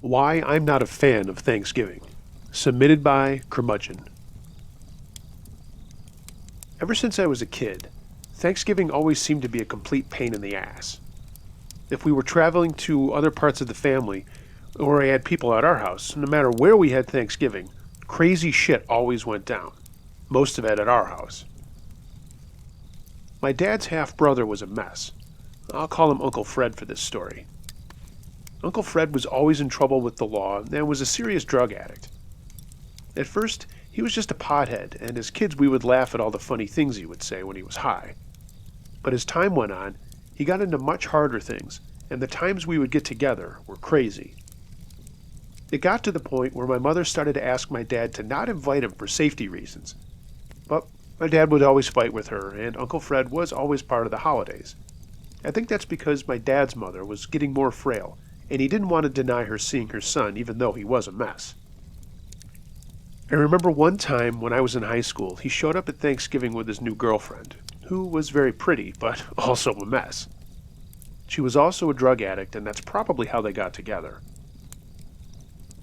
Why I'm Not a Fan of Thanksgiving. Submitted by Curmudgeon. Ever since I was a kid, Thanksgiving always seemed to be a complete pain in the ass. If we were traveling to other parts of the family, or I had people at our house, no matter where we had Thanksgiving, crazy shit always went down. Most of it at our house. My dad's half-brother was a mess. I'll call him Uncle Fred for this story. Uncle Fred was always in trouble with the law and was a serious drug addict. At first, he was just a pothead, and as kids we would laugh at all the funny things he would say when he was high. But as time went on, he got into much harder things, and the times we would get together were crazy. It got to the point where my mother started to ask my dad to not invite him for safety reasons. But my dad would always fight with her, and Uncle Fred was always part of the holidays. I think that's because my dad's mother was getting more frail, and he didn't want to deny her seeing her son even though he was a mess. I remember one time when I was in high school, he showed up at Thanksgiving with his new girlfriend, who was very pretty, but also a mess. She was also a drug addict, and that's probably how they got together.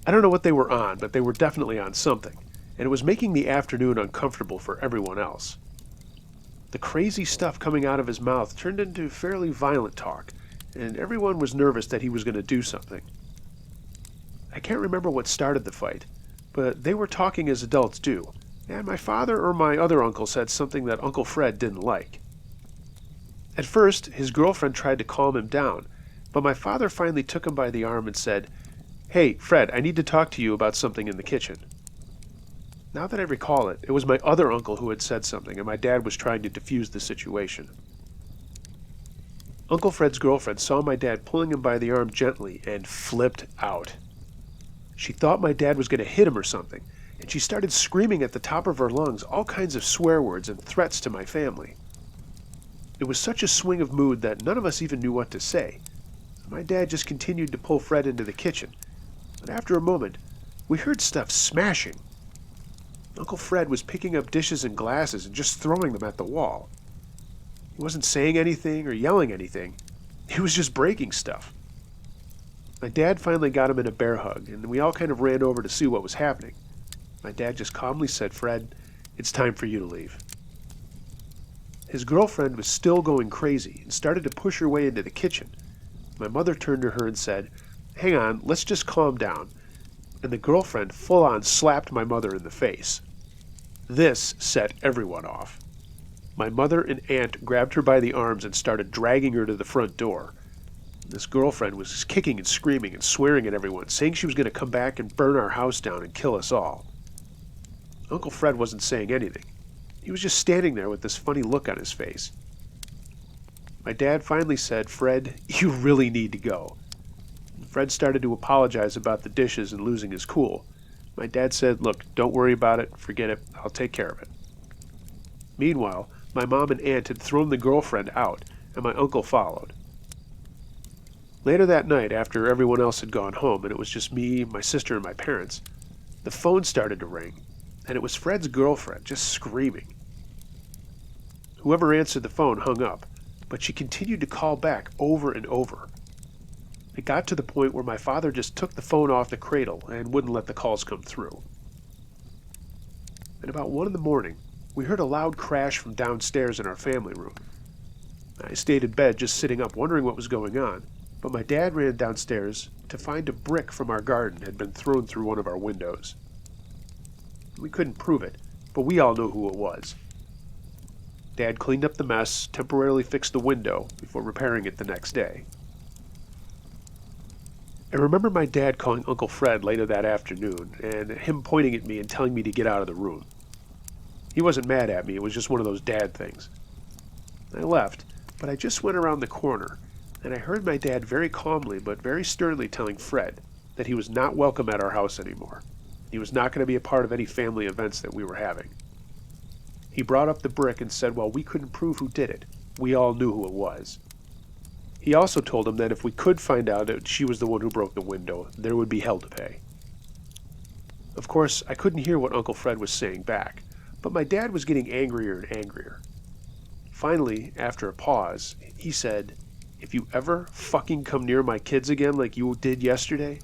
I don't know what they were on, but they were definitely on something, and it was making the afternoon uncomfortable for everyone else. The crazy stuff coming out of his mouth turned into fairly violent talk, and everyone was nervous that he was going to do something. I can't remember what started the fight, but they were talking as adults do, and my father or my other uncle said something that Uncle Fred didn't like. At first, his girlfriend tried to calm him down, but my father finally took him by the arm and said, "Hey, Fred, I need to talk to you about something in the kitchen." Now that I recall it, it was my other uncle who had said something, and my dad was trying to defuse the situation. Uncle Fred's girlfriend saw my dad pulling him by the arm gently and flipped out. She thought my dad was going to hit him or something, and she started screaming at the top of her lungs all kinds of swear words and threats to my family. It was such a swing of mood that none of us even knew what to say. My dad just continued to pull Fred into the kitchen, but after a moment, we heard stuff smashing. Uncle Fred was picking up dishes and glasses and just throwing them at the wall. He wasn't saying anything or yelling anything. He was just breaking stuff. My dad finally got him in a bear hug, and we all kind of ran over to see what was happening. My dad just calmly said, "Fred, it's time for you to leave." His girlfriend was still going crazy and started to push her way into the kitchen. My mother turned to her and said, "Hang on, let's just calm down." And the girlfriend full-on slapped my mother in the face. This set everyone off. My mother and aunt grabbed her by the arms and started dragging her to the front door. This girlfriend was kicking and screaming and swearing at everyone, saying she was going to come back and burn our house down and kill us all. Uncle Fred wasn't saying anything. He was just standing there with this funny look on his face. My dad finally said, "Fred, you really need to go." Fred started to apologize about the dishes and losing his cool. My dad said, "Look, don't worry about it, forget it, I'll take care of it." Meanwhile, my mom and aunt had thrown the girlfriend out, and my uncle followed. Later that night, after everyone else had gone home and it was just me, my sister, and my parents, the phone started to ring, and it was Fred's girlfriend just screaming. Whoever answered the phone hung up, but she continued to call back over and over. It got to the point where my father just took the phone off the cradle and wouldn't let the calls come through. At about 1 a.m, we heard a loud crash from downstairs in our family room. I stayed in bed just sitting up wondering what was going on, but my dad ran downstairs to find a brick from our garden had been thrown through one of our windows. We couldn't prove it, but we all knew who it was. Dad cleaned up the mess, temporarily fixed the window before repairing it the next day. I remember my dad calling Uncle Fred later that afternoon, and him pointing at me and telling me to get out of the room. He wasn't mad at me, it was just one of those dad things. I left, but I just went around the corner, and I heard my dad very calmly but very sternly telling Fred that he was not welcome at our house anymore. He was not going to be a part of any family events that we were having. He brought up the brick and said, well, we couldn't prove who did it. We all knew who it was. He also told him that if we could find out that she was the one who broke the window, there would be hell to pay. Of course, I couldn't hear what Uncle Fred was saying back, but my dad was getting angrier and angrier. Finally, after a pause, he said, "If you ever fucking come near my kids again like you did yesterday,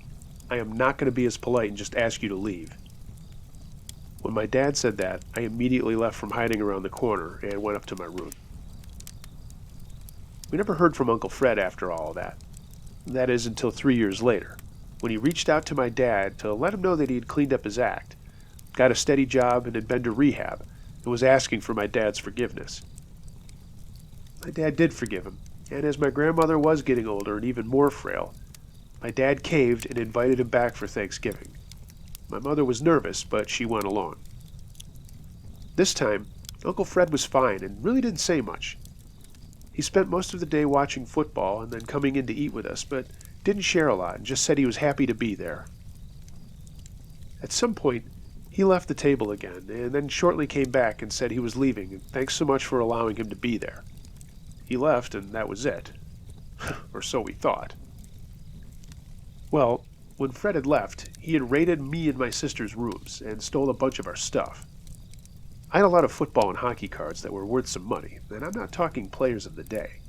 I am not going to be as polite and just ask you to leave." When my dad said that, I immediately left from hiding around the corner and went up to my room. We never heard from Uncle Fred after all of that. That is, until 3 years later, when he reached out to my dad to let him know that he had cleaned up his act, got a steady job, and had been to rehab, and was asking for my dad's forgiveness. My dad did forgive him, and as my grandmother was getting older and even more frail, my dad caved and invited him back for Thanksgiving. My mother was nervous, but she went along. This time, Uncle Fred was fine and really didn't say much. He spent most of the day watching football and then coming in to eat with us, but didn't share a lot and just said he was happy to be there. At some point, he left the table again, and then shortly came back and said he was leaving, and thanks so much for allowing him to be there. He left, and that was it. Or so we thought. Well, when Fred had left, he had raided me and my sister's rooms and stole a bunch of our stuff. I had a lot of football and hockey cards that were worth some money, and I'm not talking players of the day.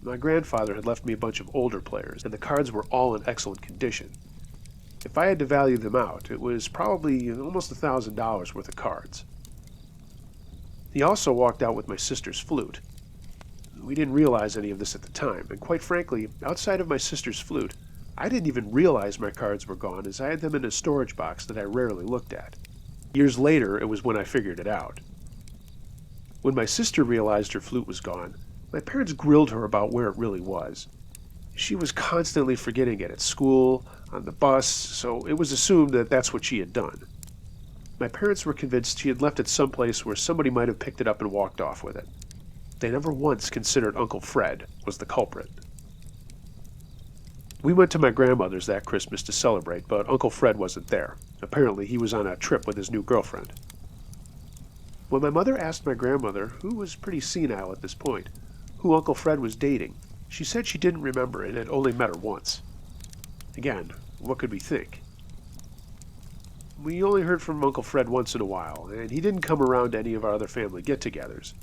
My grandfather had left me a bunch of older players, and the cards were all in excellent condition. If I had to value them out, it was probably almost $1,000 worth of cards. He also walked out with my sister's flute. We didn't realize any of this at the time, and quite frankly, outside of my sister's flute, I didn't even realize my cards were gone, as I had them in a storage box that I rarely looked at. Years later, it was when I figured it out. When my sister realized her flute was gone, my parents grilled her about where it really was. She was constantly forgetting it at school, on the bus, so it was assumed that that's what she had done. My parents were convinced she had left it someplace where somebody might have picked it up and walked off with it. They never once considered Uncle Fred was the culprit. We went to my grandmother's that Christmas to celebrate, but Uncle Fred wasn't there. Apparently, he was on a trip with his new girlfriend. When my mother asked my grandmother, who was pretty senile at this point, who Uncle Fred was dating, she said she didn't remember and had only met her once. Again, what could we think? We only heard from Uncle Fred once in a while, and he didn't come around to any of our other family get-togethers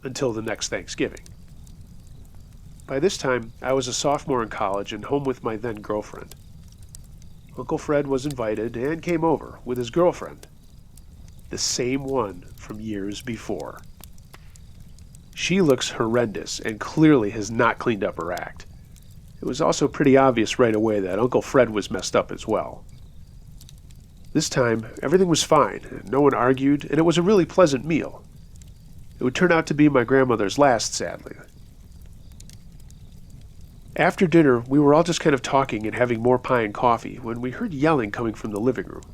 until the next Thanksgiving. By this time, I was a sophomore in college and home with my then-girlfriend. Uncle Fred was invited and came over with his girlfriend, the same one from years before. She looks horrendous and clearly has not cleaned up her act. It was also pretty obvious right away that Uncle Fred was messed up as well. This time, everything was fine, no one argued, and it was a really pleasant meal. It would turn out to be my grandmother's last, sadly. After dinner, we were all just kind of talking and having more pie and coffee when we heard yelling coming from the living room.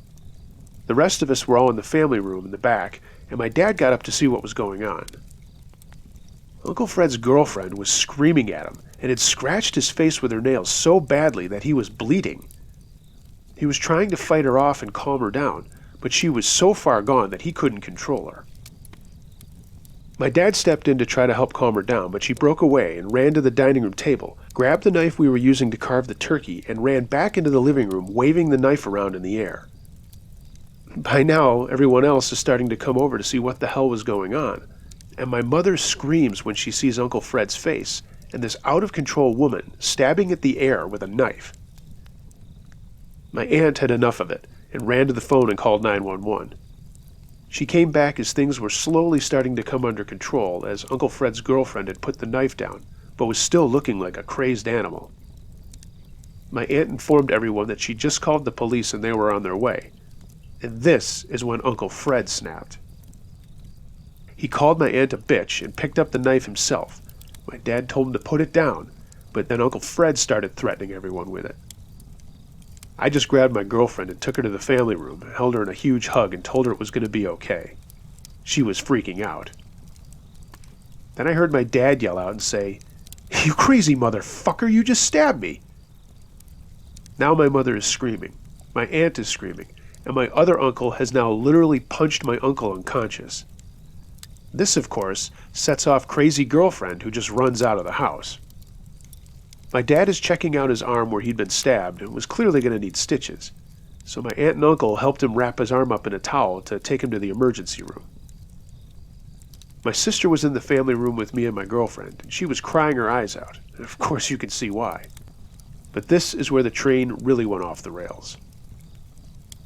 The rest of us were all in the family room in the back, and my dad got up to see what was going on. Uncle Fred's girlfriend was screaming at him and had scratched his face with her nails so badly that he was bleeding. He was trying to fight her off and calm her down, but she was so far gone that he couldn't control her. My dad stepped in to try to help calm her down, but she broke away and ran to the dining room table, grabbed the knife we were using to carve the turkey, and ran back into the living room, waving the knife around in the air. By now, everyone else is starting to come over to see what the hell was going on, and my mother screams when she sees Uncle Fred's face and this out-of-control woman stabbing at the air with a knife. My aunt had enough of it and ran to the phone and called 911. She came back as things were slowly starting to come under control, as Uncle Fred's girlfriend had put the knife down, but was still looking like a crazed animal. My aunt informed everyone that she just called the police and they were on their way. And this is when Uncle Fred snapped. He called my aunt a bitch and picked up the knife himself. My dad told him to put it down, but then Uncle Fred started threatening everyone with it. I just grabbed my girlfriend and took her to the family room, held her in a huge hug, and told her it was going to be okay. She was freaking out. Then I heard my dad yell out and say, "You crazy motherfucker, you just stabbed me!" Now my mother is screaming, my aunt is screaming, and my other uncle has now literally punched my uncle unconscious. This, of course, sets off crazy girlfriend who just runs out of the house. My dad is checking out his arm where he'd been stabbed and was clearly going to need stitches, so my aunt and uncle helped him wrap his arm up in a towel to take him to the emergency room. My sister was in the family room with me and my girlfriend, and she was crying her eyes out, and of course you can see why. But this is where the train really went off the rails.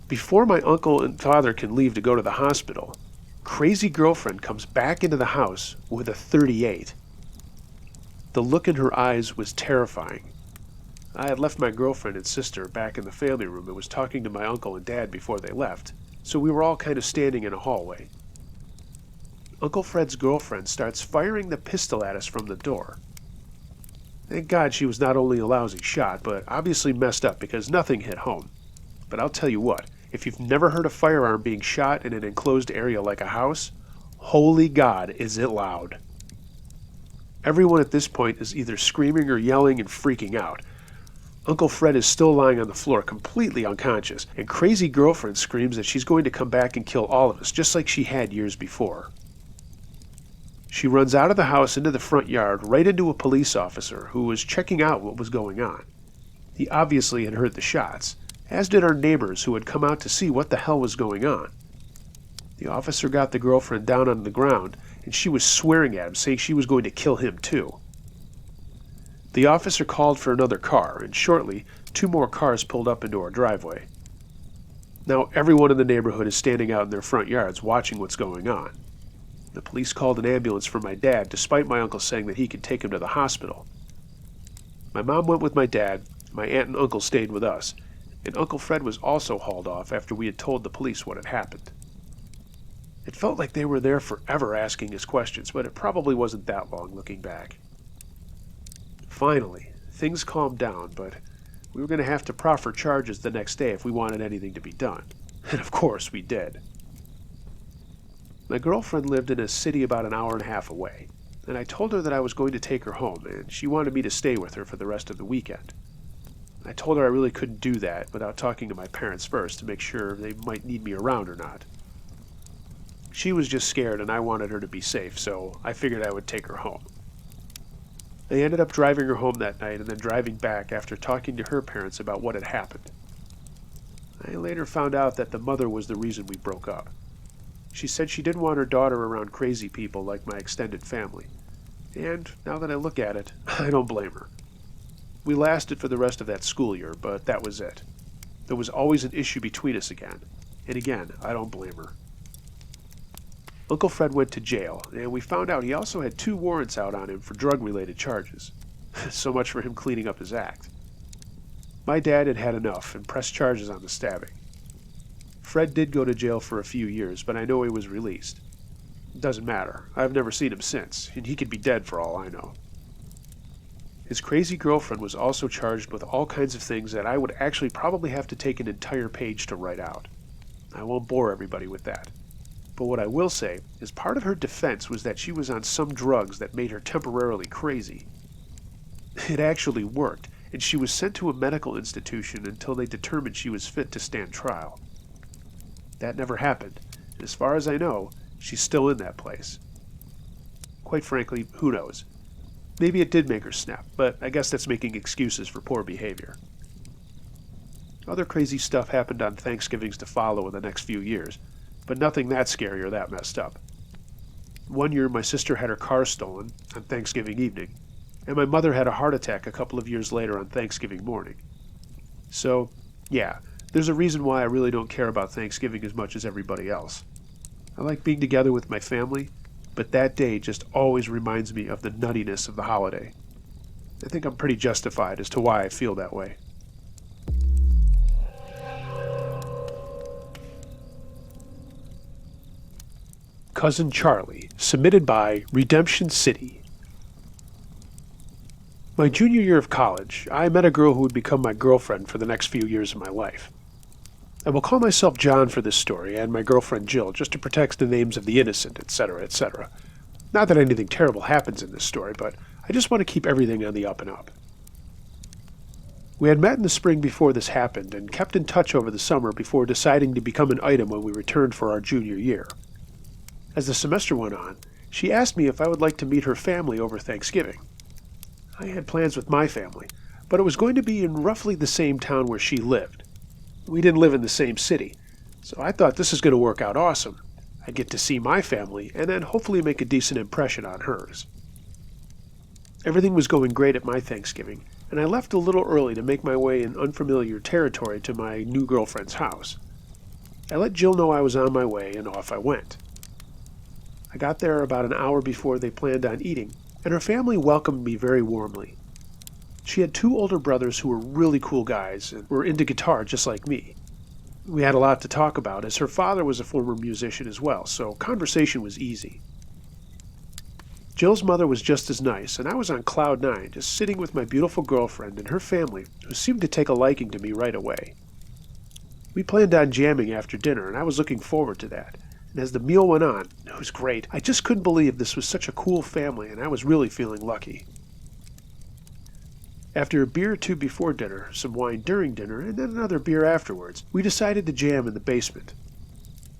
Before my uncle and father can leave to go to the hospital, crazy girlfriend comes back into the house with a .38. The look in her eyes was terrifying. I had left my girlfriend and sister back in the family room and was talking to my uncle and dad before they left, so we were all kind of standing in a hallway. Uncle Fred's girlfriend starts firing the pistol at us from the door. Thank God she was not only a lousy shot, but obviously messed up because nothing hit home. But I'll tell you what, if you've never heard a firearm being shot in an enclosed area like a house, holy God, is it loud. Everyone at this point is either screaming or yelling and freaking out. Uncle Fred is still lying on the floor, completely unconscious, and crazy girlfriend screams that she's going to come back and kill all of us, just like she had years before. She runs out of the house into the front yard, right into a police officer who was checking out what was going on. He obviously had heard the shots, as did our neighbors who had come out to see what the hell was going on. The officer got the girlfriend down on the ground, and she was swearing at him, saying she was going to kill him too. The officer called for another car, and shortly, 2 more cars pulled up into our driveway. Now everyone in the neighborhood is standing out in their front yards watching what's going on. The police called an ambulance for my dad, despite my uncle saying that he could take him to the hospital. My mom went with my dad, my aunt and uncle stayed with us, and Uncle Fred was also hauled off after we had told the police what had happened. It felt like they were there forever asking us questions, but it probably wasn't that long looking back. Finally, things calmed down, but we were going to have to proffer charges the next day if we wanted anything to be done. And of course we did. My girlfriend lived in a city about an hour and a half away, and I told her that I was going to take her home, and she wanted me to stay with her for the rest of the weekend. I told her I really couldn't do that without talking to my parents first to make sure they might need me around or not. She was just scared and I wanted her to be safe, so I figured I would take her home. I ended up driving her home that night and then driving back after talking to her parents about what had happened. I later found out that the mother was the reason we broke up. She said she didn't want her daughter around crazy people like my extended family. And now that I look at it, I don't blame her. We lasted for the rest of that school year, but that was it. There was always an issue between us again. And again, I don't blame her. Uncle Fred went to jail, and we found out he also had 2 warrants out on him for drug-related charges. So much for him cleaning up his act. My dad had had enough and pressed charges on the stabbing. Fred did go to jail for a few years, but I know he was released. It doesn't matter. I've never seen him since, and he could be dead for all I know. His crazy girlfriend was also charged with all kinds of things that I would actually probably have to take an entire page to write out. I won't bore everybody with that. But what I will say is part of her defense was that she was on some drugs that made her temporarily crazy. It actually worked, and she was sent to a medical institution until they determined she was fit to stand trial. That never happened, and as far as I know, she's still in that place. Quite frankly, who knows? Maybe it did make her snap, but I guess that's making excuses for poor behavior. Other crazy stuff happened on Thanksgivings to follow in the next few years, but nothing that scary or that messed up. One year, my sister had her car stolen on Thanksgiving evening, and my mother had a heart attack a couple of years later on Thanksgiving morning. So, yeah, there's a reason why I really don't care about Thanksgiving as much as everybody else. I like being together with my family, but that day just always reminds me of the nuttiness of the holiday. I think I'm pretty justified as to why I feel that way. Cousin Charlie, submitted by Redemption City. My junior year of college, I met a girl who would become my girlfriend for the next few years of my life. I will call myself John for this story, and my girlfriend Jill, just to protect the names of the innocent, etc., etc. Not that anything terrible happens in this story, but I just want to keep everything on the up and up. We had met in the spring before this happened, and kept in touch over the summer before deciding to become an item when we returned for our junior year. As the semester went on, she asked me if I would like to meet her family over Thanksgiving. I had plans with my family, but it was going to be in roughly the same town where she lived. We didn't live in the same city, so I thought this was going to work out awesome. I'd get to see my family, and then hopefully make a decent impression on hers. Everything was going great at my Thanksgiving, and I left a little early to make my way in unfamiliar territory to my new girlfriend's house. I let Jill know I was on my way, and off I went. I got there about an hour before they planned on eating, and her family welcomed me very warmly. She had 2 older brothers who were really cool guys and were into guitar just like me. We had a lot to talk about, as her father was a former musician as well, so conversation was easy. Jill's mother was just as nice, and I was on cloud 9, just sitting with my beautiful girlfriend and her family, who seemed to take a liking to me right away. We planned on jamming after dinner, and I was looking forward to that. And as the meal went on, it was great. I just couldn't believe this was such a cool family, and I was really feeling lucky. After a beer or 2 before dinner, some wine during dinner, and then another beer afterwards, we decided to jam in the basement.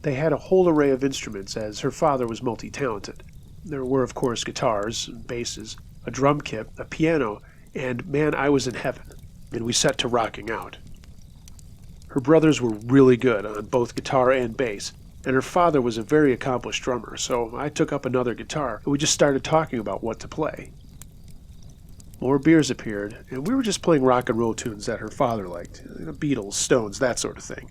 They had a whole array of instruments, as her father was multi-talented. There were, of course, guitars, basses, a drum kit, a piano, and man, I was in heaven, and we set to rocking out. Her brothers were really good on both guitar and bass, and her father was a very accomplished drummer, so I took up another guitar, and we just started talking about what to play. More beers appeared, and we were just playing rock and roll tunes that her father liked, Beatles, Stones, that sort of thing.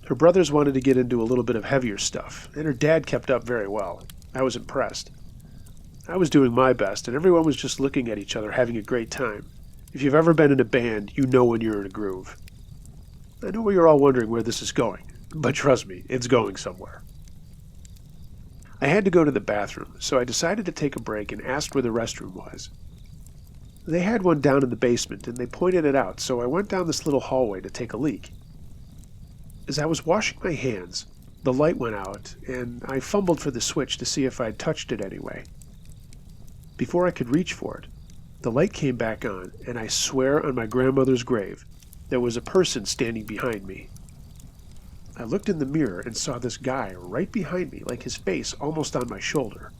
Her brothers wanted to get into a little bit of heavier stuff, and her dad kept up very well. I was impressed. I was doing my best, and everyone was just looking at each other, having a great time. If you've ever been in a band, you know when you're in a groove. I know you're all wondering where this is going, but trust me, it's going somewhere. I had to go to the bathroom, so I decided to take a break and asked where the restroom was. They had one down in the basement, and they pointed it out, so I went down this little hallway to take a leak. As I was washing my hands, the light went out, and I fumbled for the switch to see if I'd touched it anyway. Before I could reach for it, the light came back on, and I swear on my grandmother's grave, there was a person standing behind me. I looked in the mirror and saw this guy right behind me, like his face almost on my shoulder.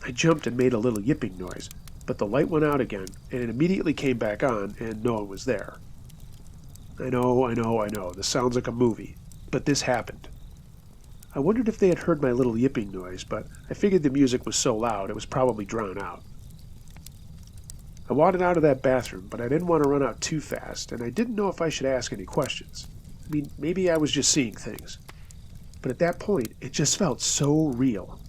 I jumped and made a little yipping noise, but the light went out again, and it immediately came back on, and no one was there. I know, this sounds like a movie, but this happened. I wondered if they had heard my little yipping noise, but I figured the music was so loud it was probably drowned out. I wanted out of that bathroom, but I didn't want to run out too fast, and I didn't know if I should ask any questions. I mean, maybe I was just seeing things. But at that point, it just felt so real.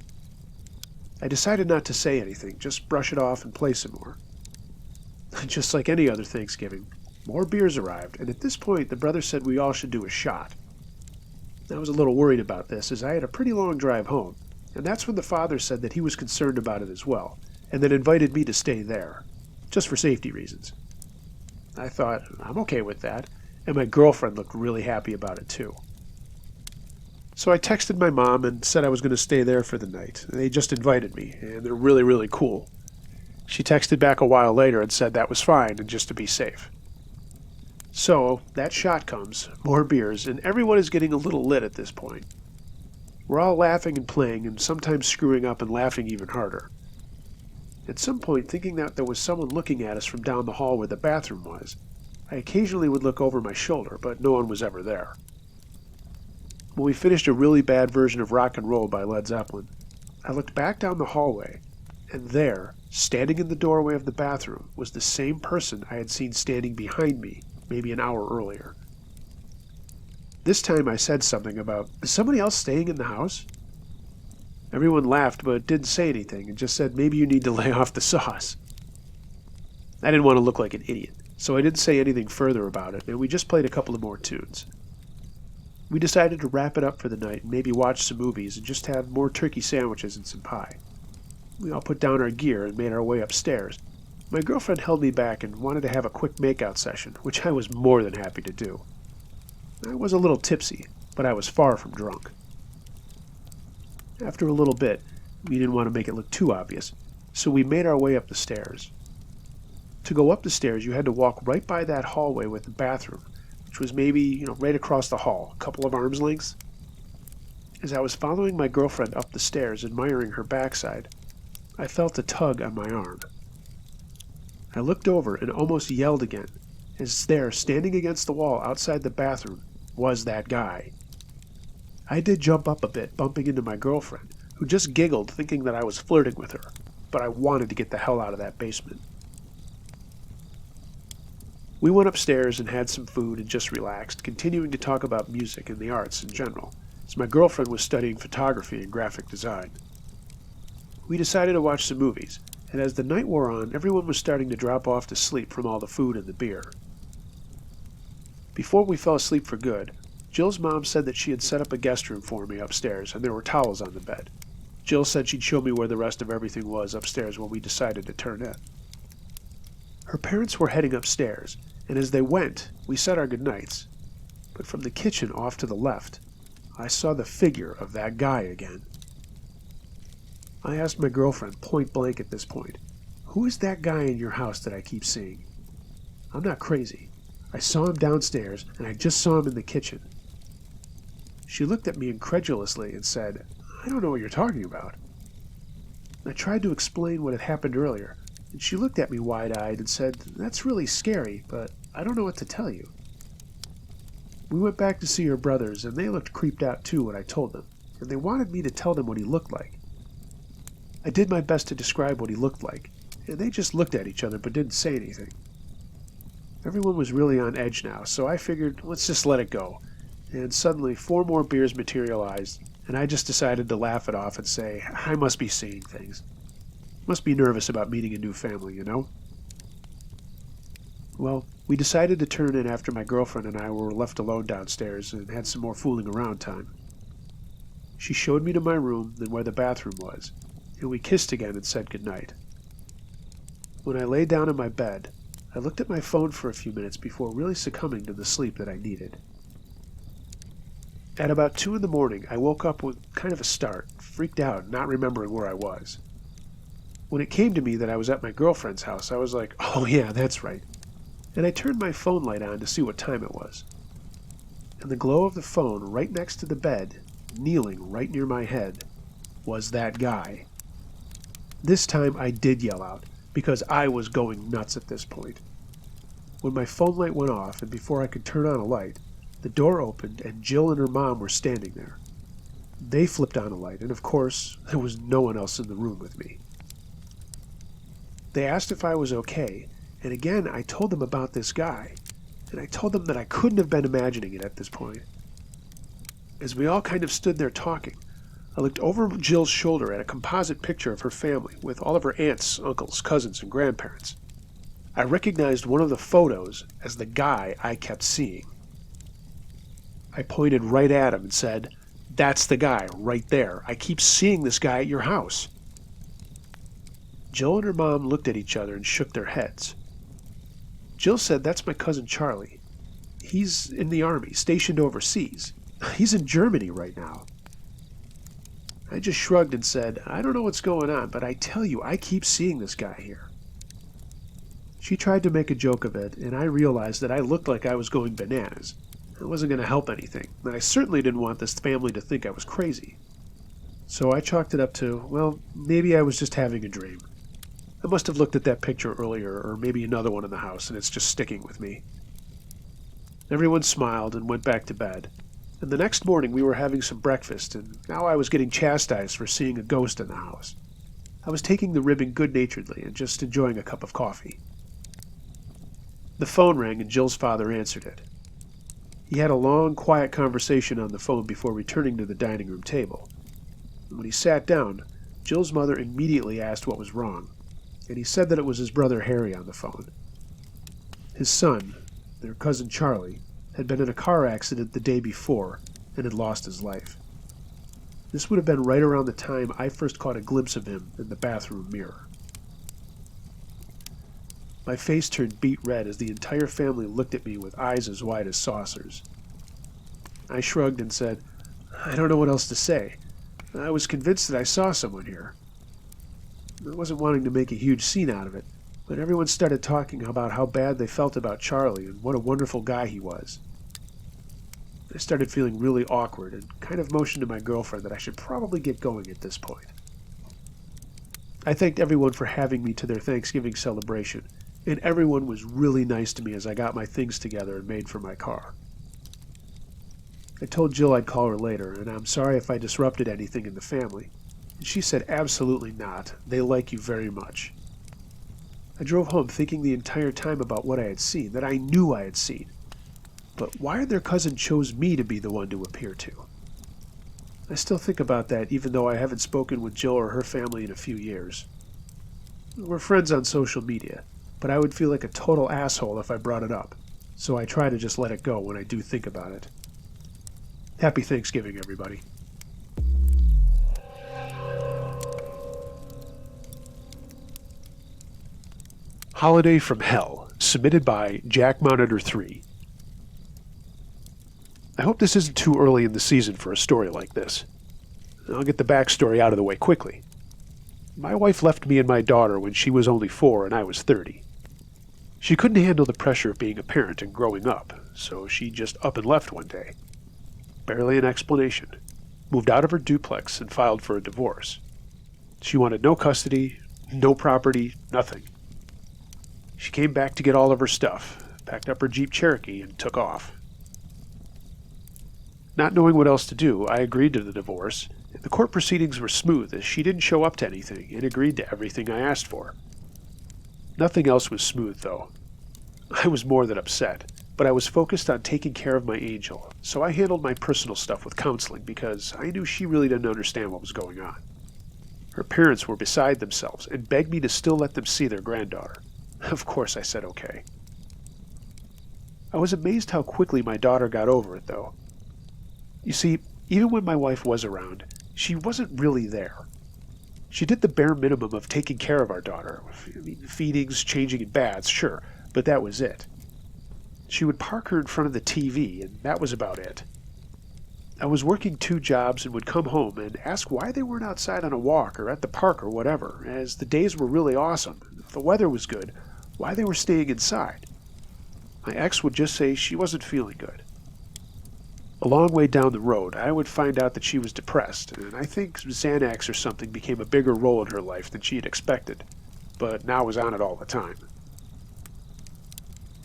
I decided not to say anything, just brush it off and play some more. Just like any other Thanksgiving, more beers arrived, and at this point the brother said we all should do a shot. I was a little worried about this, as I had a pretty long drive home, and that's when the father said that he was concerned about it as well, and then invited me to stay there, just for safety reasons. I thought, I'm okay with that, and my girlfriend looked really happy about it too. So I texted my mom and said I was going to stay there for the night. They just invited me, and they're really, really cool. She texted back a while later and said that was fine, and just to be safe. So, that shot comes, more beers, and everyone is getting a little lit at this point. We're all laughing and playing, and sometimes screwing up and laughing even harder. At some point, thinking that there was someone looking at us from down the hall where the bathroom was, I occasionally would look over my shoulder, but no one was ever there. When we finished a really bad version of Rock and Roll by Led Zeppelin, I looked back down the hallway, and there, standing in the doorway of the bathroom, was the same person I had seen standing behind me maybe an hour earlier. This time I said something about, "Is somebody else staying in the house?" Everyone laughed but didn't say anything and just said, "Maybe you need to lay off the sauce." I didn't want to look like an idiot, so I didn't say anything further about it, and we just played a couple of more tunes. We decided to wrap it up for the night and maybe watch some movies and just have more turkey sandwiches and some pie. We all put down our gear and made our way upstairs. My girlfriend held me back and wanted to have a quick makeout session, which I was more than happy to do. I was a little tipsy, but I was far from drunk. After a little bit, we didn't want to make it look too obvious, so we made our way up the stairs. To go up the stairs, you had to walk right by that hallway with the bathroom, which was maybe, right across the hall, a couple of arms' lengths. As I was following my girlfriend up the stairs, admiring her backside, I felt a tug on my arm. I looked over and almost yelled again, as there, standing against the wall outside the bathroom, was that guy. I did jump up a bit, bumping into my girlfriend, who just giggled, thinking that I was flirting with her, but I wanted to get the hell out of that basement. We went upstairs and had some food and just relaxed, continuing to talk about music and the arts in general, as my girlfriend was studying photography and graphic design. We decided to watch some movies, and as the night wore on, everyone was starting to drop off to sleep from all the food and the beer. Before we fell asleep for good, Jill's mom said that she had set up a guest room for me upstairs, and there were towels on the bed. Jill said she'd show me where the rest of everything was upstairs when we decided to turn in. Her parents were heading upstairs, and as they went, we said our goodnights. But from the kitchen off to the left, I saw the figure of that guy again. I asked my girlfriend point blank at this point, "Who is that guy in your house that I keep seeing? I'm not crazy. I saw him downstairs, and I just saw him in the kitchen." She looked at me incredulously and said, "I don't know what you're talking about." I tried to explain what had happened earlier, and she looked at me wide-eyed and said, "That's really scary, but I don't know what to tell you." We went back to see her brothers, and they looked creeped out too when I told them, and they wanted me to tell them what he looked like. I did my best to describe what he looked like, and they just looked at each other but didn't say anything. Everyone was really on edge now, so I figured, let's just let it go. And suddenly 4 more beers materialized, and I just decided to laugh it off and say, I must be seeing things. Must be nervous about meeting a new family, you know? Well, we decided to turn in after my girlfriend and I were left alone downstairs and had some more fooling around time. She showed me to my room and where the bathroom was, and we kissed again and said goodnight. When I lay down in my bed, I looked at my phone for a few minutes before really succumbing to the sleep that I needed. At about 2 in the morning, I woke up with kind of a start, freaked out, not remembering where I was. When it came to me that I was at my girlfriend's house, I was like, oh yeah, that's right. And I turned my phone light on to see what time it was. In the glow of the phone, right next to the bed, kneeling right near my head, was that guy. This time I did yell out, because I was going nuts at this point. When my phone light went off, and before I could turn on a light, the door opened and Jill and her mom were standing there. They flipped on a light, and of course, there was no one else in the room with me. They asked if I was okay, and again I told them about this guy, and I told them that I couldn't have been imagining it at this point. As we all kind of stood there talking, I looked over Jill's shoulder at a composite picture of her family with all of her aunts, uncles, cousins, and grandparents. I recognized one of the photos as the guy I kept seeing. I pointed right at him and said, "That's the guy, right there. I keep seeing this guy at your house." Jill and her mom looked at each other and shook their heads. Jill said, "That's my cousin Charlie. He's in the army, stationed overseas. He's in Germany right now." I just shrugged and said, "I don't know what's going on, but I tell you, I keep seeing this guy here." She tried to make a joke of it, and I realized that I looked like I was going bananas. It wasn't going to help anything, and I certainly didn't want this family to think I was crazy. So I chalked it up to, well, maybe I was just having a dream. I must have looked at that picture earlier, or maybe another one in the house, and it's just sticking with me. Everyone smiled and went back to bed. And the next morning we were having some breakfast, and now I was getting chastised for seeing a ghost in the house. I was taking the ribbing good-naturedly and just enjoying a cup of coffee. The phone rang and Jill's father answered it. He had a long, quiet conversation on the phone before returning to the dining room table. And when he sat down, Jill's mother immediately asked what was wrong, and he said that it was his brother Harry on the phone. His son, their cousin Charlie, had been in a car accident the day before and had lost his life. This would have been right around the time I first caught a glimpse of him in the bathroom mirror. My face turned beet red as the entire family looked at me with eyes as wide as saucers. I shrugged and said, "I don't know what else to say. I was convinced that I saw someone here." I wasn't wanting to make a huge scene out of it, but everyone started talking about how bad they felt about Charlie and what a wonderful guy he was. I started feeling really awkward and kind of motioned to my girlfriend that I should probably get going at this point. I thanked everyone for having me to their Thanksgiving celebration, and everyone was really nice to me as I got my things together and made for my car. I told Jill I'd call her later, and I'm sorry if I disrupted anything in the family. And she said absolutely not. They like you very much. I drove home thinking the entire time about what I had seen, that I knew I had seen. But why had their cousin chose me to be the one to appear to? I still think about that even though I haven't spoken with Jill or her family in a few years. We're friends on social media, but I would feel like a total asshole if I brought it up, so I try to just let it go when I do think about it. Happy Thanksgiving, everybody. Holiday from Hell, submitted by Jack Monitor 3. I hope this isn't too early in the season for a story like this. I'll get the backstory out of the way quickly. My wife left me and my daughter when she was only 4 and I was 30. She couldn't handle the pressure of being a parent and growing up, so she just up and left one day. Barely an explanation. Moved out of her duplex and filed for a divorce. She wanted no custody, no property, nothing. She came back to get all of her stuff, packed up her Jeep Cherokee, and took off. Not knowing what else to do, I agreed to the divorce, and the court proceedings were smooth as she didn't show up to anything and agreed to everything I asked for. Nothing else was smooth, though. I was more than upset, but I was focused on taking care of my angel, so I handled my personal stuff with counseling because I knew she really didn't understand what was going on. Her parents were beside themselves and begged me to still let them see their granddaughter. Of course I said okay. I was amazed how quickly my daughter got over it, though. You see, even when my wife was around, she wasn't really there. She did the bare minimum of taking care of our daughter. Feedings, changing in baths, sure, but that was it. She would park her in front of the TV, and that was about it. I was working 2 jobs and would come home and ask why they weren't outside on a walk or at the park or whatever, as the days were really awesome. If the weather was good, why they were staying inside. My ex would just say she wasn't feeling good. A long way down the road, I would find out that she was depressed, and I think Xanax or something became a bigger role in her life than she had expected, but now was on it all the time.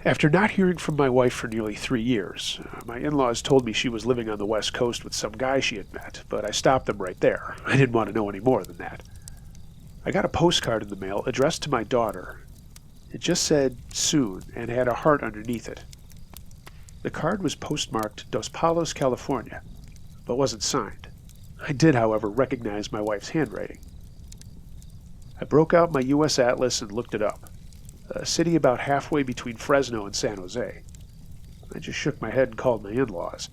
After not hearing from my wife for nearly 3 years, my in-laws told me she was living on the West Coast with some guy she had met, but I stopped them right there. I didn't want to know any more than that. I got a postcard in the mail addressed to my daughter. It just said, soon, and had a heart underneath it. The card was postmarked Dos Palos, California, but wasn't signed. I did, however, recognize my wife's handwriting. I broke out my U.S. Atlas and looked it up. A city about halfway between Fresno and San Jose. I just shook my head and called my in-laws.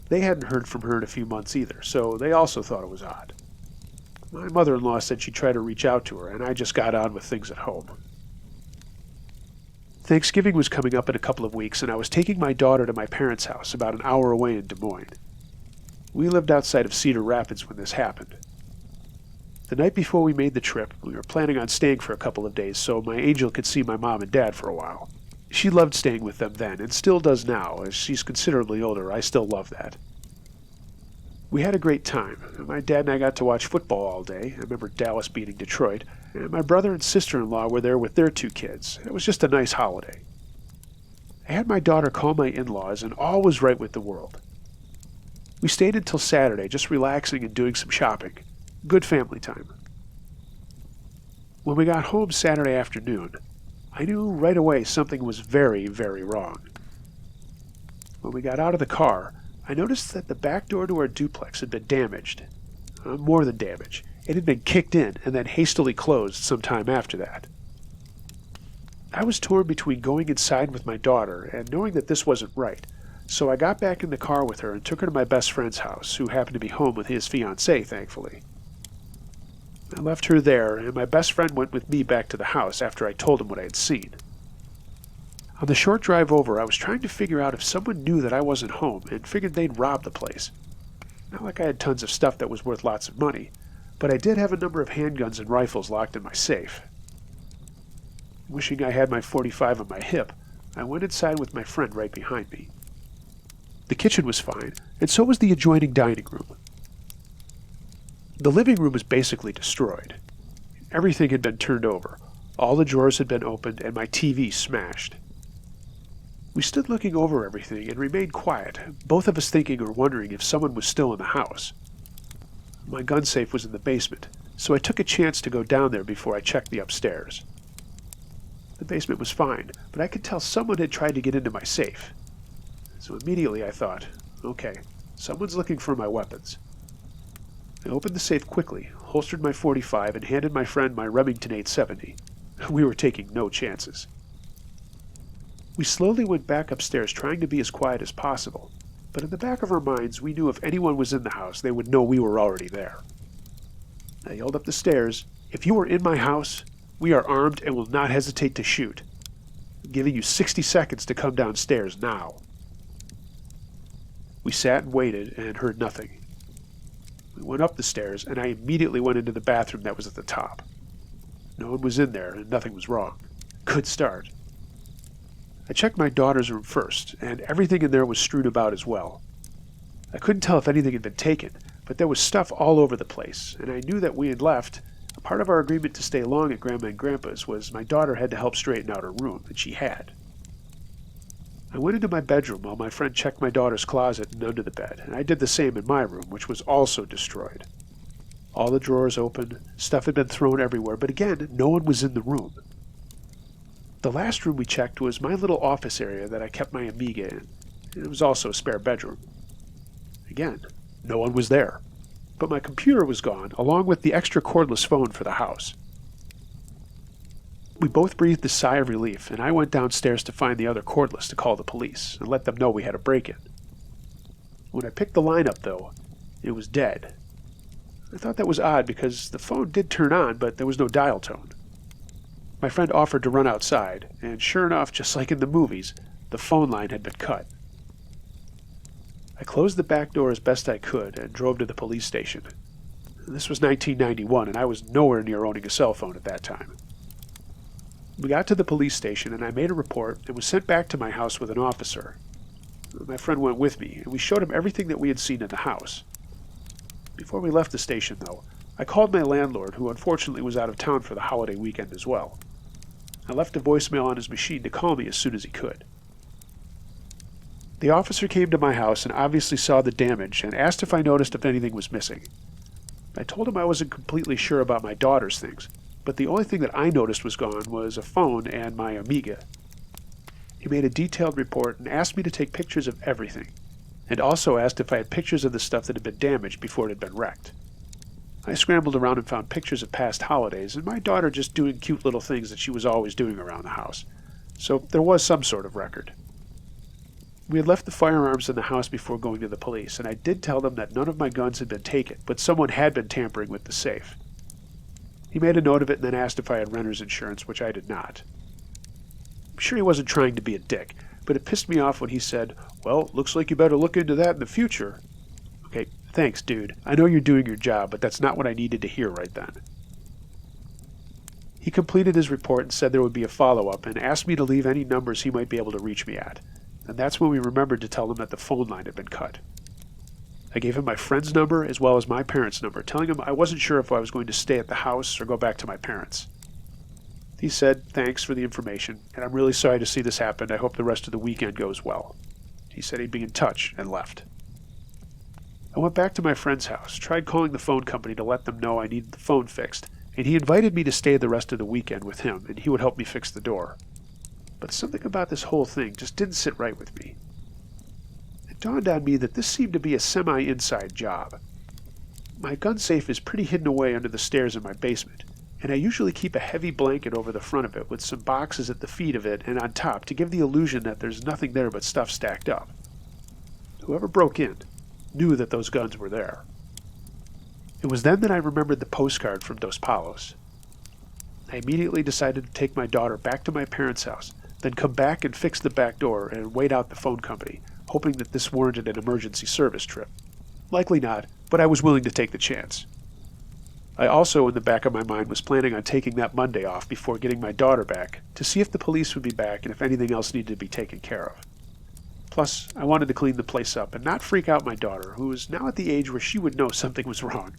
They hadn't heard from her in a few months either, so they also thought it was odd. My mother-in-law said she'd try to reach out to her, and I just got on with things at home. Thanksgiving was coming up in a couple of weeks, and I was taking my daughter to my parents' house about an hour away in Des Moines. We lived outside of Cedar Rapids when this happened. The night before we made the trip, we were planning on staying for a couple of days so my angel could see my mom and dad for a while. She loved staying with them then, and still does now. As she's considerably older, I still love that. We had a great time. My dad and I got to watch football all day. I remember Dallas beating Detroit. And my brother and sister-in-law were there with their 2 kids. It was just a nice holiday. I had my daughter call my in-laws, and all was right with the world. We stayed until Saturday, just relaxing and doing some shopping. Good family time. When we got home Saturday afternoon, I knew right away something was very, very wrong. When we got out of the car, I noticed that the back door to our duplex had been damaged. More than damaged. It had been kicked in and then hastily closed some time after that. I was torn between going inside with my daughter and knowing that this wasn't right, so I got back in the car with her and took her to my best friend's house, who happened to be home with his fiancée, thankfully. I left her there, and my best friend went with me back to the house after I told him what I had seen. On the short drive over, I was trying to figure out if someone knew that I wasn't home and figured they'd rob the place. Not like I had tons of stuff that was worth lots of money, but I did have a number of handguns and rifles locked in my safe. Wishing I had my .45 on my hip, I went inside with my friend right behind me. The kitchen was fine, and so was the adjoining dining room. The living room was basically destroyed. Everything had been turned over, all the drawers had been opened, and my TV smashed. We stood looking over everything and remained quiet, both of us thinking or wondering if someone was still in the house. My gun safe was in the basement, so I took a chance to go down there before I checked the upstairs. The basement was fine, but I could tell someone had tried to get into my safe. So immediately I thought, okay, someone's looking for my weapons. I opened the safe quickly, holstered my .45, and handed my friend my Remington 870. We were taking no chances. We slowly went back upstairs, trying to be as quiet as possible, but in the back of our minds we knew if anyone was in the house, they would know we were already there. I yelled up the stairs, "If you are in my house, we are armed and will not hesitate to shoot. I'm giving you 60 seconds to come downstairs now." We sat and waited and heard nothing. We went up the stairs, and I immediately went into the bathroom that was at the top. No one was in there, and nothing was wrong. Good start. I checked my daughter's room first, and everything in there was strewn about as well. I couldn't tell if anything had been taken, but there was stuff all over the place, and I knew that we had left. A part of our agreement to stay long at Grandma and Grandpa's was my daughter had to help straighten out her room, and she had. I went into my bedroom while my friend checked my daughter's closet and under the bed, and I did the same in my room, which was also destroyed. All the drawers open, stuff had been thrown everywhere, but again, no one was in the room. The last room we checked was my little office area that I kept my Amiga in, and it was also a spare bedroom. Again, no one was there, but my computer was gone, along with the extra cordless phone for the house. We both breathed a sigh of relief, and I went downstairs to find the other cordless to call the police and let them know we had a break-in. When I picked the line up, though, it was dead. I thought that was odd because the phone did turn on, but there was no dial tone. My friend offered to run outside, and sure enough, just like in the movies, the phone line had been cut. I closed the back door as best I could and drove to the police station. This was 1991, and I was nowhere near owning a cell phone at that time. We got to the police station, and I made a report and was sent back to my house with an officer. My friend went with me, and we showed him everything that we had seen in the house. Before we left the station, though, I called my landlord, who unfortunately was out of town for the holiday weekend as well. I left a voicemail on his machine to call me as soon as he could. The officer came to my house and obviously saw the damage and asked if I noticed if anything was missing. I told him I wasn't completely sure about my daughter's things, but the only thing that I noticed was gone was a phone and my Amiga. He made a detailed report and asked me to take pictures of everything, and also asked if I had pictures of the stuff that had been damaged before it had been wrecked. I scrambled around and found pictures of past holidays, and my daughter just doing cute little things that she was always doing around the house, so there was some sort of record. We had left the firearms in the house before going to the police, and I did tell them that none of my guns had been taken, but someone had been tampering with the safe. He made a note of it and then asked if I had renter's insurance, which I did not. I'm sure he wasn't trying to be a dick, but it pissed me off when he said, "Well, looks like you better look into that in the future." Okay, thanks, dude. I know you're doing your job, but that's not what I needed to hear right then. He completed his report and said there would be a follow-up and asked me to leave any numbers he might be able to reach me at. And that's when we remembered to tell him that the phone line had been cut. I gave him my friend's number as well as my parents' number, telling him I wasn't sure if I was going to stay at the house or go back to my parents. He said, "Thanks for the information, and I'm really sorry to see this happen. I hope the rest of the weekend goes well." He said he'd be in touch, and left. I went back to my friend's house, tried calling the phone company to let them know I needed the phone fixed, and he invited me to stay the rest of the weekend with him, and he would help me fix the door. But something about this whole thing just didn't sit right with me. It dawned on me that this seemed to be a semi-inside job. My gun safe is pretty hidden away under the stairs in my basement, and I usually keep a heavy blanket over the front of it with some boxes at the feet of it and on top to give the illusion that there's nothing there but stuff stacked up. Whoever broke in knew that those guns were there. It was then that I remembered the postcard from Dos Palos. I immediately decided to take my daughter back to my parents' house, then come back and fix the back door and wait out the phone company, hoping that this warranted an emergency service trip. Likely not, but I was willing to take the chance. I also, in the back of my mind, was planning on taking that Monday off before getting my daughter back to see if the police would be back and if anything else needed to be taken care of. Plus, I wanted to clean the place up and not freak out my daughter, who was now at the age where she would know something was wrong.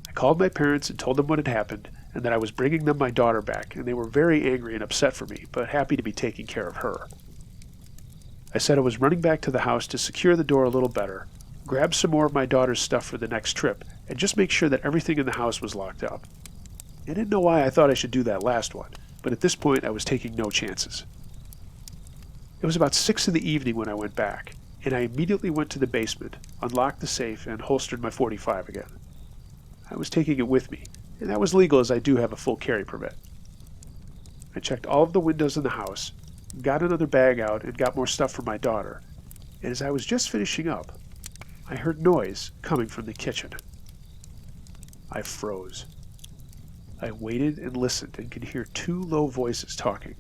I called my parents and told them what had happened and that I was bringing them my daughter back, and they were very angry and upset for me, but happy to be taking care of her. I said I was running back to the house to secure the door a little better, grab some more of my daughter's stuff for the next trip, and just make sure that everything in the house was locked up. I didn't know why I thought I should do that last one, but at this point I was taking no chances. It was about 6 in the evening when I went back, and I immediately went to the basement, unlocked the safe, and holstered my .45 again. I was taking it with me, and that was legal as I do have a full carry permit. I checked all of the windows in the house, got another bag out, and got more stuff for my daughter, and as I was just finishing up, I heard noise coming from the kitchen. I froze. I waited and listened and could hear 2 low voices talking.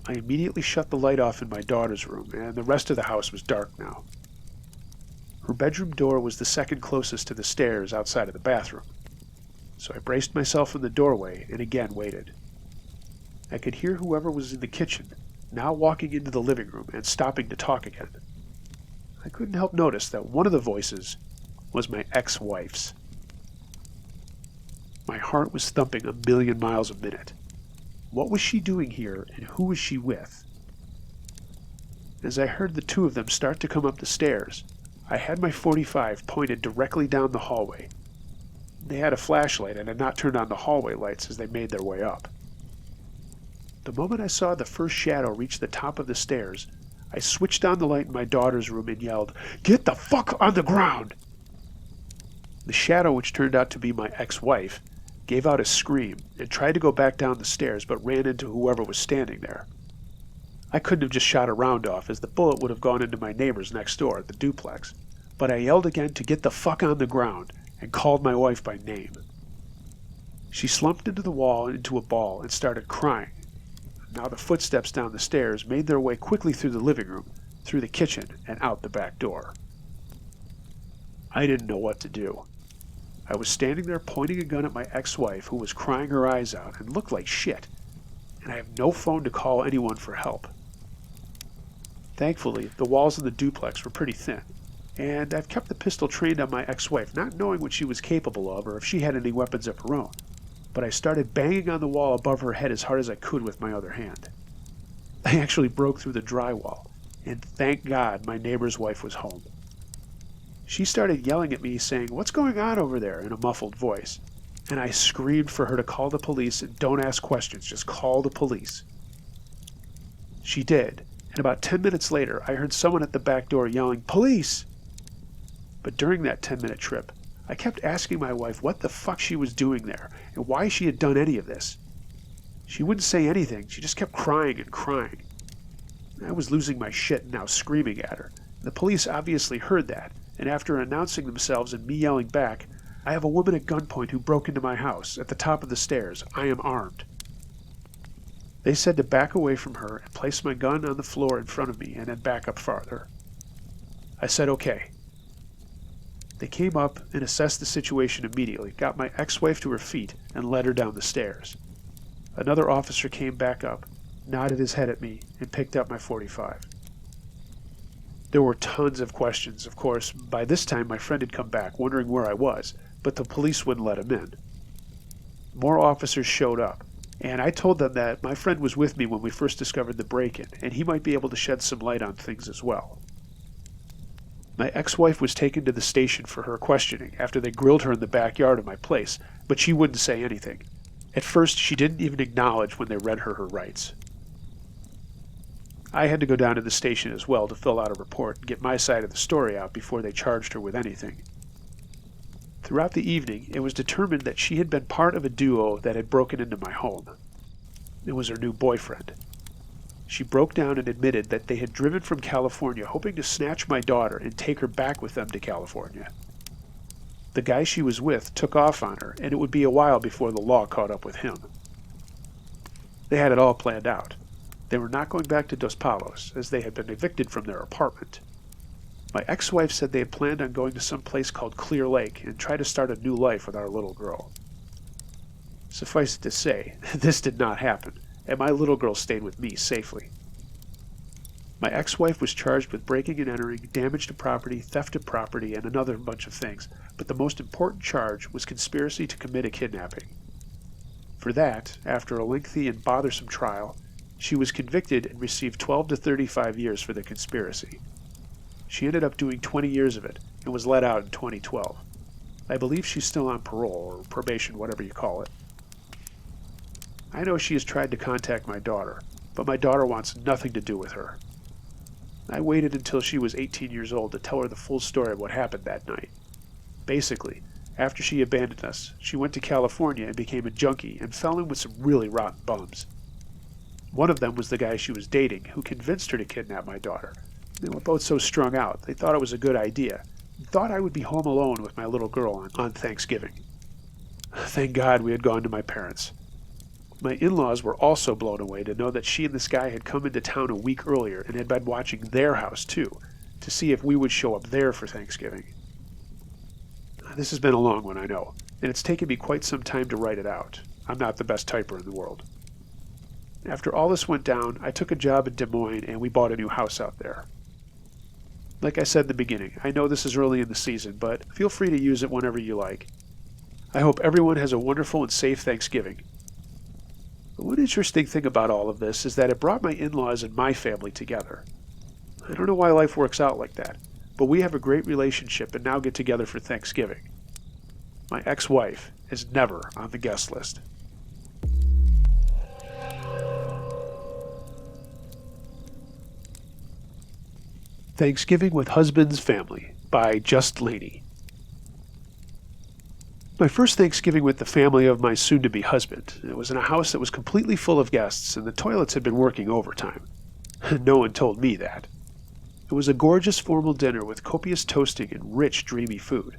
I immediately shut the light off in my daughter's room, and the rest of the house was dark now. Her bedroom door was the second closest to the stairs outside of the bathroom, so I braced myself in the doorway and again waited. I could hear whoever was in the kitchen now walking into the living room and stopping to talk again. I couldn't help notice that one of the voices was my ex-wife's. My heart was thumping 1,000,000 miles a minute. What was she doing here, and who was she with? As I heard the 2 of them start to come up the stairs, I had my .45 pointed directly down the hallway. They had a flashlight and had not turned on the hallway lights as they made their way up. The moment I saw the first shadow reach the top of the stairs, I switched on the light in my daughter's room and yelled, "Get the fuck on the ground!" The shadow, which turned out to be my ex-wife, gave out a scream and tried to go back down the stairs but ran into whoever was standing there. I couldn't have just shot a round off, as the bullet would have gone into my neighbors next door at the duplex, but I yelled again to get the fuck on the ground and called my wife by name. She slumped into the wall into a ball and started crying. Now the footsteps down the stairs made their way quickly through the living room, through the kitchen, and out the back door. I didn't know what to do. I was standing there pointing a gun at my ex-wife, who was crying her eyes out and looked like shit, and I have no phone to call anyone for help. Thankfully, the walls of the duplex were pretty thin, and I've kept the pistol trained on my ex-wife, not knowing what she was capable of or if she had any weapons of her own, but I started banging on the wall above her head as hard as I could with my other hand. I actually broke through the drywall, and thank God my neighbor's wife was home. She started yelling at me, saying, "What's going on over there?" in a muffled voice, and I screamed for her to call the police and don't ask questions, just call the police. She did, and about 10 minutes later I heard someone at the back door yelling, "Police!" But during that 10-minute trip, I kept asking my wife what the fuck she was doing there and why she had done any of this. She wouldn't say anything, she just kept crying and crying. I was losing my shit and now screaming at her. The police obviously heard that, and after announcing themselves and me yelling back, "I have a woman at gunpoint who broke into my house, at the top of the stairs. I am armed." They said to back away from her and place my gun on the floor in front of me and then back up farther. I said okay. They came up and assessed the situation immediately, got my ex-wife to her feet, and led her down the stairs. Another officer came back up, nodded his head at me, and picked up my .45. There were tons of questions, of course. By this time my friend had come back, wondering where I was, but the police wouldn't let him in. More officers showed up, and I told them that my friend was with me when we first discovered the break-in, and he might be able to shed some light on things as well. My ex-wife was taken to the station for her questioning after they grilled her in the backyard of my place, but she wouldn't say anything. At first, she didn't even acknowledge when they read her rights. I had to go down to the station as well to fill out a report and get my side of the story out before they charged her with anything. Throughout the evening, it was determined that she had been part of a duo that had broken into my home. It was her new boyfriend. She broke down and admitted that they had driven from California hoping to snatch my daughter and take her back with them to California. The guy she was with took off on her, and it would be a while before the law caught up with him. They had it all planned out. They were not going back to Dos Palos, as they had been evicted from their apartment. My ex-wife said they had planned on going to some place called Clear Lake and try to start a new life with our little girl. Suffice it to say, this did not happen, and my little girl stayed with me safely. My ex-wife was charged with breaking and entering, damage to property, theft of property, and another bunch of things, but the most important charge was conspiracy to commit a kidnapping. For that, after a lengthy and bothersome trial, she was convicted and received 12 to 35 years for the conspiracy. She ended up doing 20 years of it and was let out in 2012. I believe she's still on parole, or probation, whatever you call it. I know she has tried to contact my daughter, but my daughter wants nothing to do with her. I waited until she was 18 years old to tell her the full story of what happened that night. Basically, after she abandoned us, she went to California and became a junkie and fell in with some really rotten bums. One of them was the guy she was dating, who convinced her to kidnap my daughter. They were both so strung out, they thought it was a good idea, and thought I would be home alone with my little girl on Thanksgiving. Thank God we had gone to my parents'. My in-laws were also blown away to know that she and this guy had come into town a week earlier and had been watching their house too, to see if we would show up there for Thanksgiving. This has been a long one, I know, and it's taken me quite some time to write it out. I'm not the best typer in the world. After all this went down, I took a job in Des Moines and we bought a new house out there. Like I said in the beginning, I know this is early in the season, but feel free to use it whenever you like. I hope everyone has a wonderful and safe Thanksgiving. But one interesting thing about all of this is that it brought my in-laws and my family together. I don't know why life works out like that, but we have a great relationship and now get together for Thanksgiving. My ex-wife is never on the guest list. Thanksgiving with Husband's Family by Just Laney. My first Thanksgiving with the family of my soon-to-be husband. It was in a house that was completely full of guests, and the toilets had been working overtime. No one told me that. It was a gorgeous formal dinner with copious toasting and rich, dreamy food.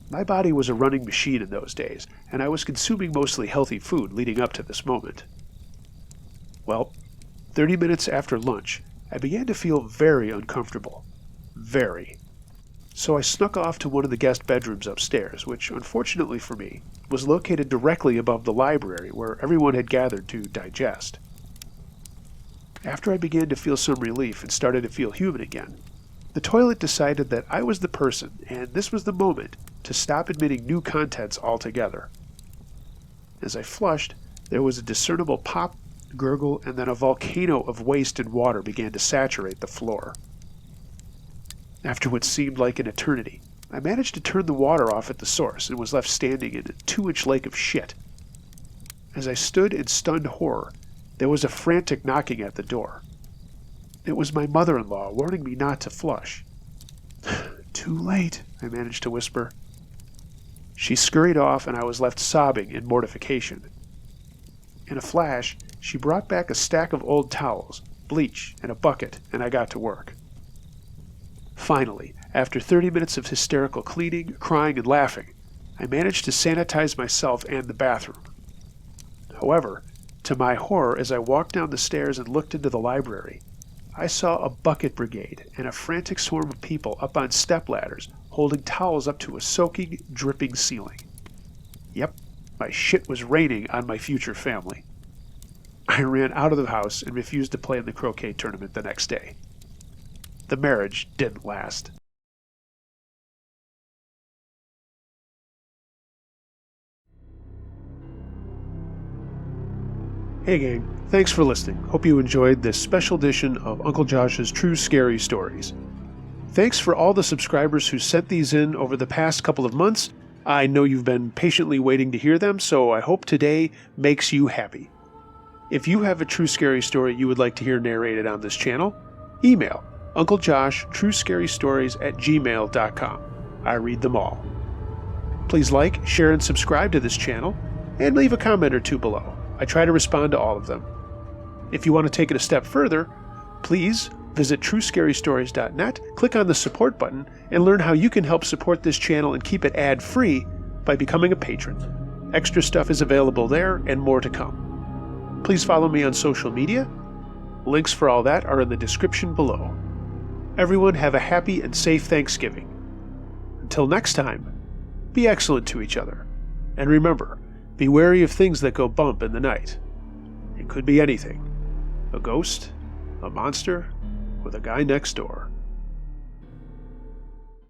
My body was a running machine in those days, and I was consuming mostly healthy food leading up to this moment. Well, 30 minutes after lunch, I began to feel very uncomfortable. Very. So I snuck off to one of the guest bedrooms upstairs, which, unfortunately for me, was located directly above the library where everyone had gathered to digest. After I began to feel some relief and started to feel human again, the toilet decided that I was the person, and this was the moment, to stop admitting new contents altogether. As I flushed, there was a discernible pop, gurgle, and then a volcano of waste and water began to saturate the floor. After what seemed like an eternity, I managed to turn the water off at the source and was left standing in a 2-inch lake of shit. As I stood in stunned horror, there was a frantic knocking at the door. It was my mother-in-law warning me not to flush. "Too late," I managed to whisper. She scurried off and I was left sobbing in mortification. In a flash, she brought back a stack of old towels, bleach, and a bucket, and I got to work. Finally, after 30 minutes of hysterical cleaning, crying, and laughing, I managed to sanitize myself and the bathroom. However, to my horror, as I walked down the stairs and looked into the library, I saw a bucket brigade and a frantic swarm of people up on stepladders holding towels up to a soaking, dripping ceiling. Yep, my shit was raining on my future family. I ran out of the house and refused to play in the croquet tournament the next day. The marriage didn't last. Hey gang, thanks for listening. Hope you enjoyed this special edition of Uncle Josh's True Scary Stories. Thanks for all the subscribers who sent these in over the past couple of months. I know you've been patiently waiting to hear them, so I hope today makes you happy. If you have a true scary story you would like to hear narrated on this channel, email unclejoshtruescarystories@gmail.com. I read them all. Please like, share, and subscribe to this channel, and leave a comment or two below. I try to respond to all of them. If you want to take it a step further, please visit truescarystories.net, click on the support button, and learn how you can help support this channel and keep it ad-free by becoming a patron. Extra stuff is available there, and more to come. Please follow me on social media. Links for all that are in the description below. Everyone have a happy and safe Thanksgiving. Until next time, be excellent to each other. And remember, be wary of things that go bump in the night. It could be anything. A ghost, a monster, or the guy next door.